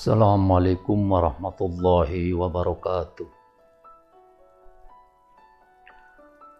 Assalamualaikum warahmatullahi wabarakatuh.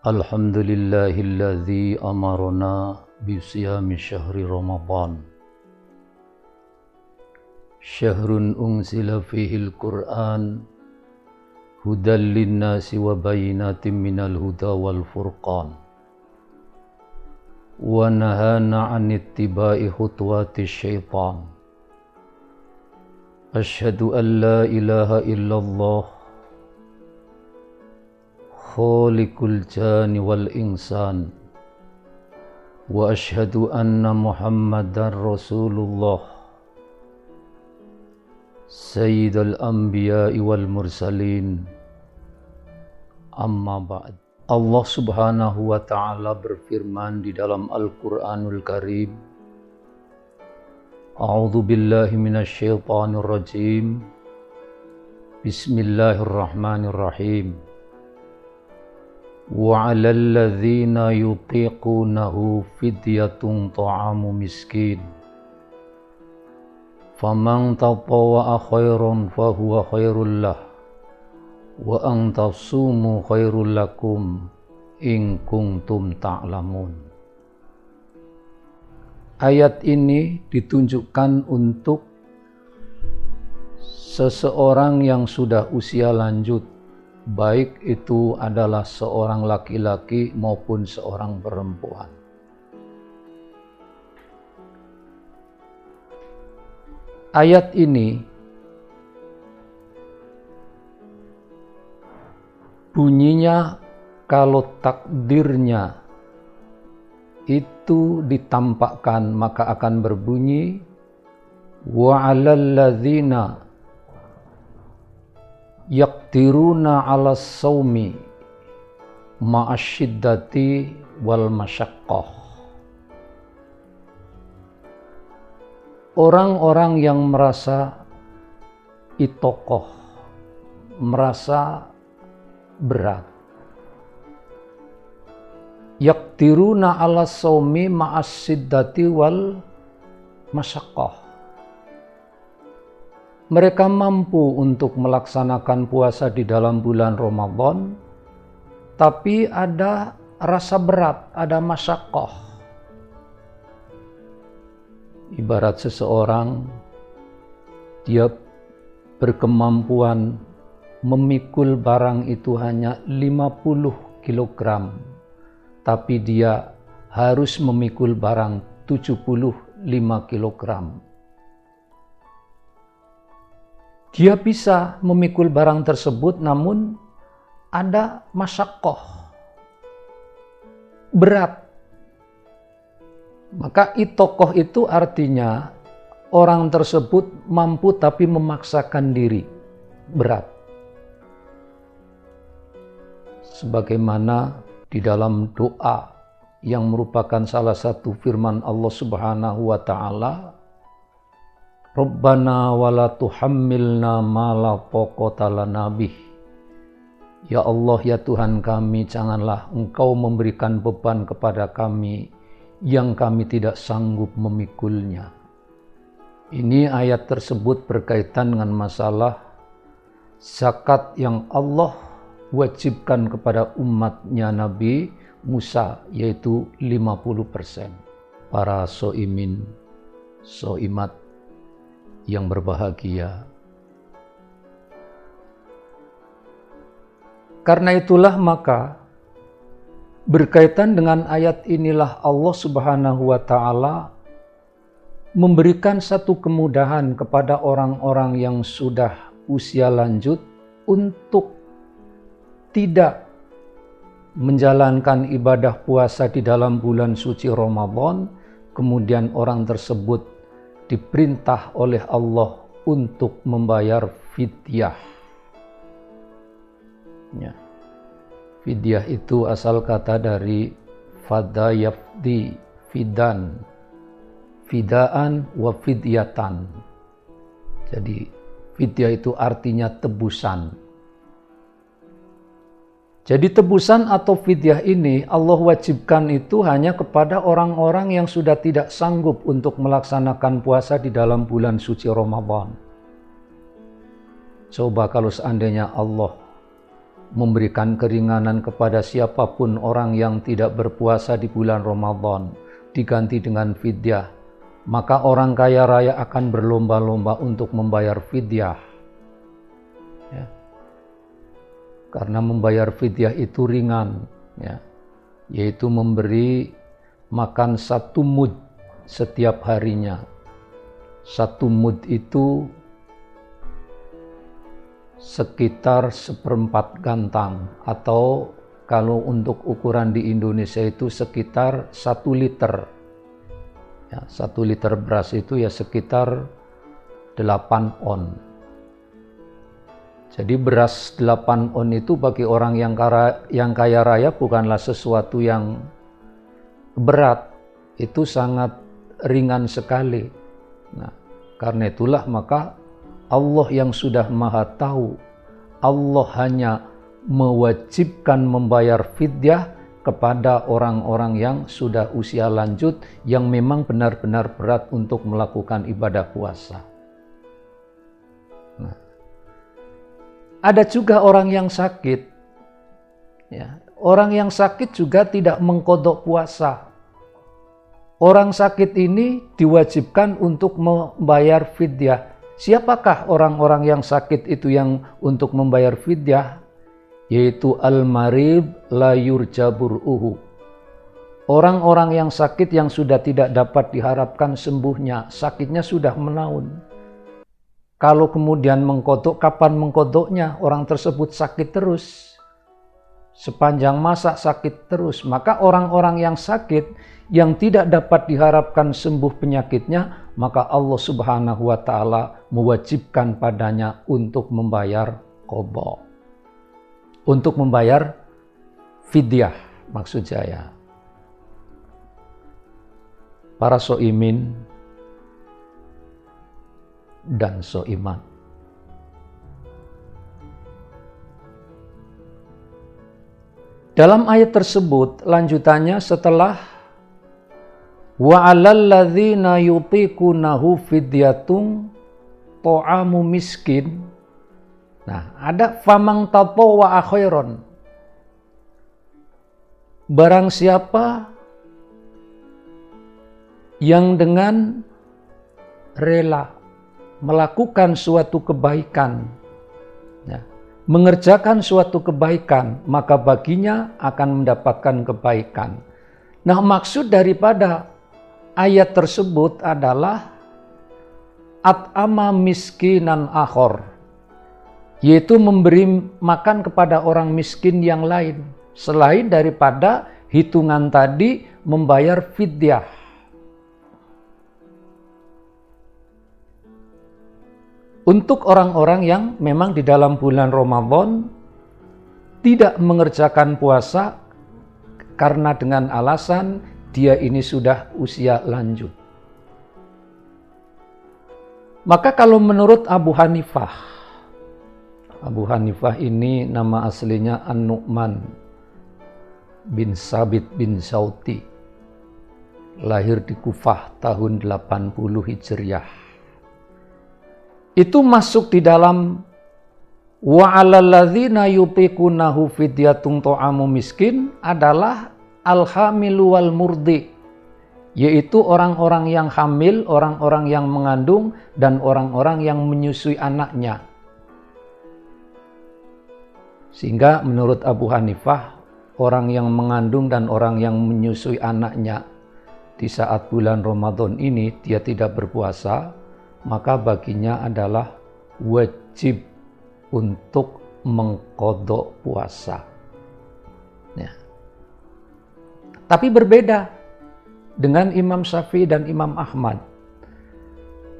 Alhamdulillahilladzi amarna bisiyami syahri Ramadan. Syahrun unzila fihil Qur'an hudan linnasi wa bayinatin minal huda wal furqan. Wa nahana 'an ittiba'i khutuwati syaitan. Asyhadu an la ilaha illallah khaliqul jani wal insan wa asyhadu anna Muhammadar Rasulullah sayyidul anbiya'i wal mursalin. Amma ba'd. Allah Subhanahu wa ta'ala berfirman di dalam Al-Qur'anul Karim, A'udzu billahi minasy syaithanir rajim. Bismillahirrahmanirrahim. Wa 'alal ladzina yutiqunahu fidyatun ta'amu miskin. Faman tatawwa'a khairan fahuwa khairul lah. Wa an tasumu khairul lakum in kuntum ta'lamun. Ayat ini ditunjukkan untuk seseorang yang sudah usia lanjut, baik itu adalah seorang laki-laki maupun seorang perempuan. Ayat ini bunyinya kalau takdirnya itu ditampakkan maka akan berbunyi wa 'alal ladzina yaqdiruna 'alas shaumi ma'asyiddati wal masyaqqah. Orang-orang yang merasa itokoh, merasa berat, yaqdiruna 'alas shaumi ma'asyiddati wal masyaqqah. Mereka mampu untuk melaksanakan puasa di dalam bulan Ramadan, tapi ada rasa berat, ada masyaqqah. Ibarat seseorang, dia berkemampuan memikul barang itu hanya 50 kilogram, tapi dia harus memikul barang 75 kilogram. Dia bisa memikul barang tersebut, namun ada masyaqqah, berat. Maka itokoh itu artinya orang tersebut mampu tapi memaksakan diri, berat. Sebagaimana di dalam doa yang merupakan salah satu firman Allah Subhanahu wa ta'ala, Rabbana wala tuhammilna ma la taqata lana bih. Ya Allah, ya Tuhan kami, janganlah Engkau memberikan beban kepada kami yang kami tidak sanggup memikulnya. Ini ayat tersebut berkaitan dengan masalah zakat yang Allah wajibkan kepada umatnya Nabi Musa, yaitu 50%. Para so'imin, so'imat yang berbahagia. Karena itulah maka berkaitan dengan ayat inilah Allah Subhanahu wa ta'ala memberikan satu kemudahan kepada orang-orang yang sudah usia lanjut untuk tidak menjalankan ibadah puasa di dalam bulan suci Ramadan, kemudian orang tersebut diperintah oleh Allah untuk membayar fidyah. Ya. Fidyah itu asal kata dari fada yafdi, fidan, fidaan wa fidyatan. Jadi fidyah itu artinya tebusan. Jadi tebusan atau fidyah ini Allah wajibkan itu hanya kepada orang-orang yang sudah tidak sanggup untuk melaksanakan puasa di dalam bulan suci Ramadan. Coba kalau seandainya Allah memberikan keringanan kepada siapapun orang yang tidak berpuasa di bulan Ramadan, diganti dengan fidyah, maka orang kaya raya akan berlomba-lomba untuk membayar fidyah. Ya. Karena membayar fidyah itu ringan, ya, yaitu memberi makan 1 mud setiap harinya. 1 mud itu sekitar 1/4 gantang, atau kalau untuk ukuran di Indonesia itu sekitar 1 liter. Ya, 1 liter beras itu ya sekitar 8 on. Jadi beras 8 on itu bagi orang yang kaya raya bukanlah sesuatu yang berat, itu sangat ringan sekali. Nah, karena itulah maka Allah yang sudah Maha Tahu, Allah hanya mewajibkan membayar fidyah kepada orang-orang yang sudah usia lanjut yang memang benar-benar berat untuk melakukan ibadah puasa. Nah, ada juga orang yang sakit. Ya, orang yang sakit juga tidak mengqadha puasa. Orang sakit ini diwajibkan untuk membayar fidyah. Siapakah orang-orang yang sakit itu yang untuk membayar fidyah? Yaitu al-marid la yurja bur'uhu. Orang-orang yang sakit yang sudah tidak dapat diharapkan sembuhnya, sakitnya sudah menaun. Kalau kemudian mengqadha, kapan mengqadhanya? Orang tersebut sakit terus. Sepanjang masa sakit terus. Maka orang-orang yang sakit yang tidak dapat diharapkan sembuh penyakitnya, maka Allah Subhanahu wa Ta'ala mewajibkan padanya untuk membayar qadha, untuk membayar fidyah, maksud saya. Para soimin dan soimat, dalam ayat tersebut lanjutannya setelah wa 'alal ladzina yutiqunahu fidyatun ta'amu miskin. Nah, ada famang tatawwa khairon. Barang siapa yang dengan rela melakukan suatu kebaikan, ya, mengerjakan suatu kebaikan, maka baginya akan mendapatkan kebaikan. Nah, maksud daripada ayat tersebut adalah at'ama miskinan akhor, yaitu memberi makan kepada orang miskin yang lain, selain daripada hitungan tadi membayar fidyah. Untuk orang-orang yang memang di dalam bulan Ramadan tidak mengerjakan puasa karena dengan alasan dia ini sudah usia lanjut. Maka kalau menurut Abu Hanifah ini nama aslinya An-Nu'man bin Sabit bin Sauti, lahir di Kufah tahun 80 Hijriah. Itu masuk di dalam wa 'alal ladzina yutiqunahu fidyatun ta'amu miskin adalah al-hamilu wal murdi, yaitu orang-orang yang hamil, orang-orang yang mengandung, dan orang-orang yang menyusui anaknya. Sehingga menurut Abu Hanifah, orang yang mengandung dan orang yang menyusui anaknya di saat bulan Ramadan ini dia tidak berpuasa, maka baginya adalah wajib untuk mengqadha puasa. Ya. Tapi berbeda dengan Imam Syafi'i dan Imam Ahmad.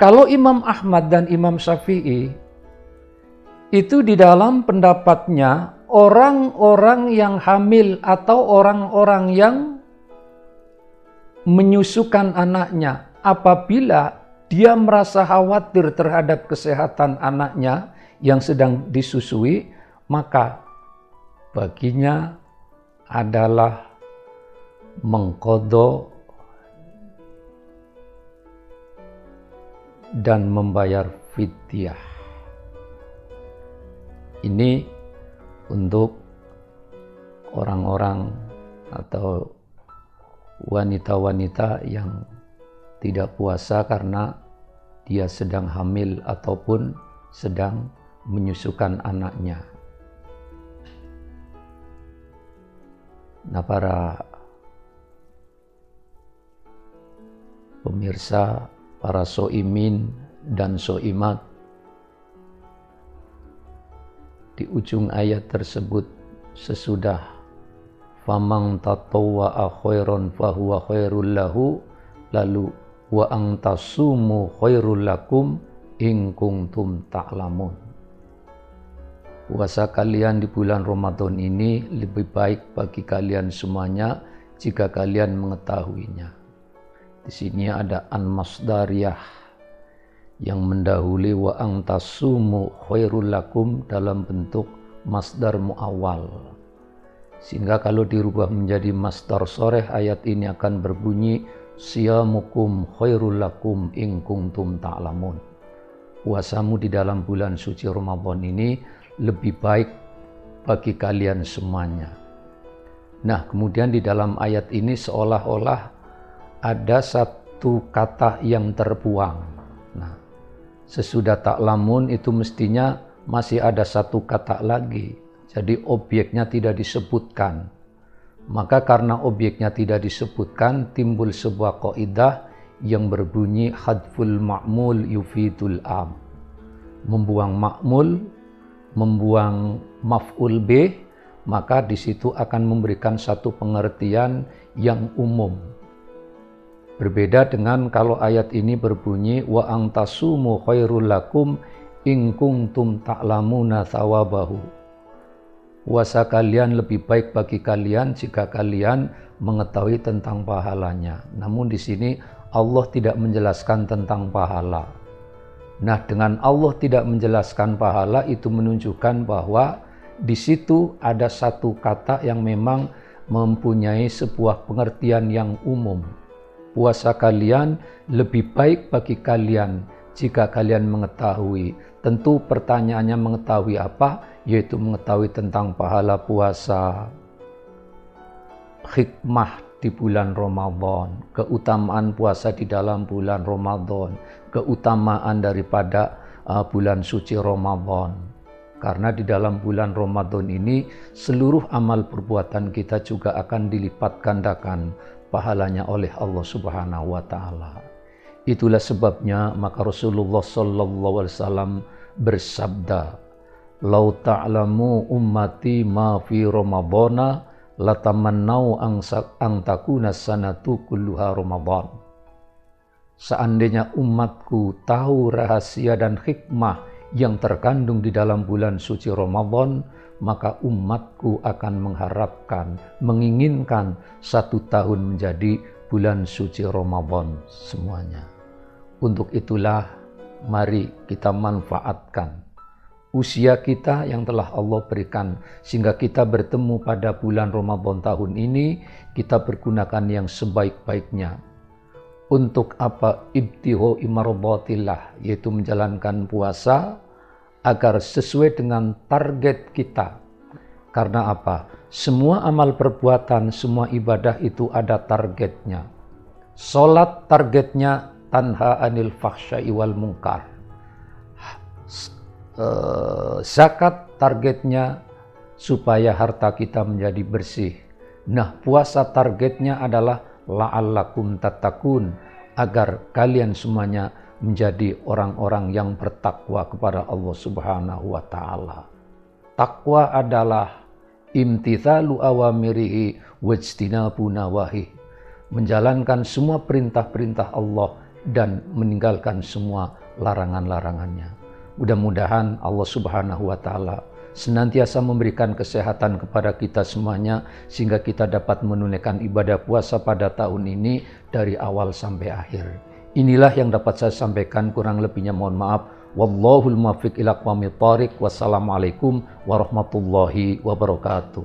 Kalau Imam Ahmad dan Imam Syafi'i itu di dalam pendapatnya orang-orang yang hamil atau orang-orang yang menyusukan anaknya, apabila dia merasa khawatir terhadap kesehatan anaknya yang sedang disusui, maka baginya adalah mengqadha dan membayar fidyah. Ini untuk orang-orang atau wanita-wanita yang tidak puasa karena dia sedang hamil ataupun sedang menyusukan anaknya. Nah, para pemirsa, para soimin dan soimat, di ujung ayat tersebut sesudah famang tatawwa'a khairan fahuwa khairul lahu, lalu wa ang tasumu khairul lakum in kuntum ta'lamun. Puasa kalian di bulan Ramadan ini lebih baik bagi kalian semuanya jika kalian mengetahuinya. Di sini ada an-masdariyah yang mendahului wa ang tasumu khairul lakum dalam bentuk masdar muawwal. Sehingga kalau dirubah menjadi masdar sharih, ayat ini akan berbunyi siyamukum khairul lakum in kuntum ta'lamun. Puasamu di dalam bulan suci Ramadan ini lebih baik bagi kalian semuanya. Nah, kemudian di dalam ayat ini seolah-olah ada satu kata yang terbuang. Nah, sesudah ta'lamun itu mestinya masih ada satu kata lagi. Jadi objeknya tidak disebutkan. Maka karena objeknya tidak disebutkan, timbul sebuah kaidah yang berbunyi hadful ma'mul yufidul am. Membuang ma'mul, membuang maf'ul bih, maka di situ akan memberikan satu pengertian yang umum. Berbeda dengan kalau ayat ini berbunyi wa ang tasumu khairul lakum in kuntum ta'lamuna thawabahu. Puasa kalian lebih baik bagi kalian jika kalian mengetahui tentang pahalanya. Namun di sini Allah tidak menjelaskan tentang pahala. Nah, dengan Allah tidak menjelaskan pahala itu menunjukkan bahwa di situ ada satu kata yang memang mempunyai sebuah pengertian yang umum. Puasa kalian lebih baik bagi kalian jika kalian mengetahui. Tentu pertanyaannya mengetahui apa? Yaitu mengetahui tentang pahala puasa, hikmah di bulan Ramadan, keutamaan puasa di dalam bulan Ramadan, keutamaan daripada bulan suci Ramadan. Karena di dalam bulan Ramadan ini seluruh amal perbuatan kita juga akan dilipat gandakan pahalanya oleh Allah Subhanahu wa taala. Itulah sebabnya maka Rasulullah sallallahu alaihi wasallam bersabda, "Lau ta'lamu ummati ma fi Ramadana latamannau ang takuna sanatu kulluha Ramadan." Seandainya umatku tahu rahasia dan hikmah yang terkandung di dalam bulan suci Ramadan, maka umatku akan mengharapkan, menginginkan 1 tahun menjadi bulan suci Ramadan semuanya. Untuk itulah mari kita manfaatkan usia kita yang telah Allah berikan sehingga kita bertemu pada bulan Ramadan tahun ini, kita pergunakan yang sebaik-baiknya. Untuk apa? Ibtigho imaradatillah, yaitu menjalankan puasa agar sesuai dengan target kita. Karena apa? Semua amal perbuatan, semua ibadah itu ada targetnya. Salat targetnya tanha anil fahsya'i wal munkar. Zakat targetnya supaya harta kita menjadi bersih. Nah, puasa targetnya adalah la'allakum tattaqun, agar kalian semuanya menjadi orang-orang yang bertakwa kepada Allah Subhanahu wa taala. Takwa adalah imtithalu awamirihi wajtinabu nawahi, menjalankan semua perintah-perintah Allah dan meninggalkan semua larangan-larangannya. Mudah-mudahan Allah Subhanahu wa taala senantiasa memberikan kesehatan kepada kita semuanya sehingga kita dapat menunaikan ibadah puasa pada tahun ini dari awal sampai akhir. Inilah yang dapat saya sampaikan, kurang lebihnya mohon maaf. Wallahul muwaffiq ila aqwamit thoriq. Wassalamualaikum warahmatullahi wabarakatuh.